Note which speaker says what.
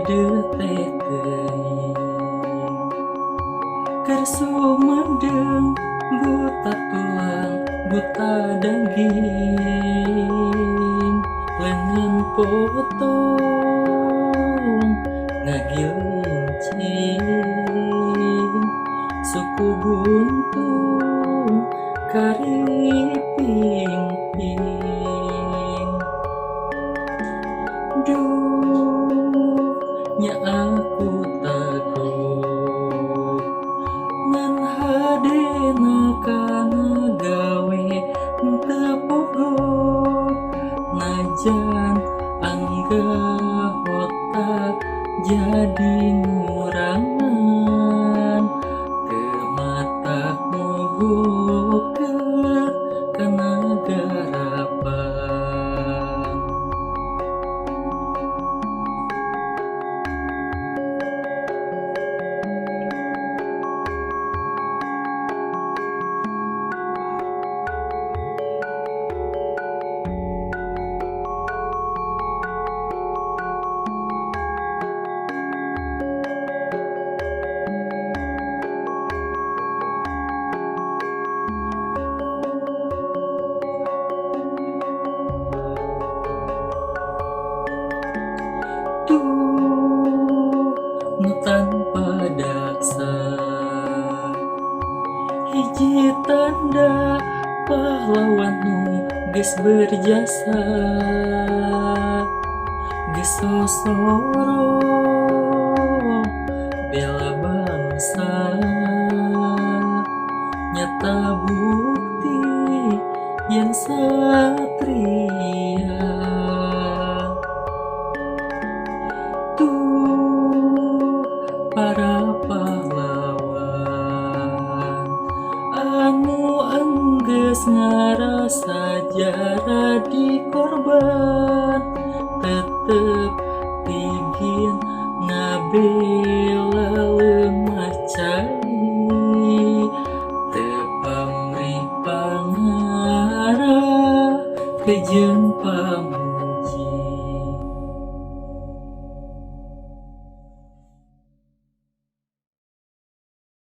Speaker 1: teh teuing keur sumedeng buta tulang buta daging lengan potong ngagilincing suku buntung kariping-ping duh nya aku takut ngan hadena kana gawe teu pogok najan angga otak jadi ngurangan teu matak mogokeun kana garapan nu tanpa daksa hiji tanda pahlawan nu geus berjasa geus sosoro bela bangsa nyata bukti yen satria para pahlawan anu enggeus ngarasa jadi korban tetep pigin ngabela lemah cai teu pamrih pangarah kejeung pamrih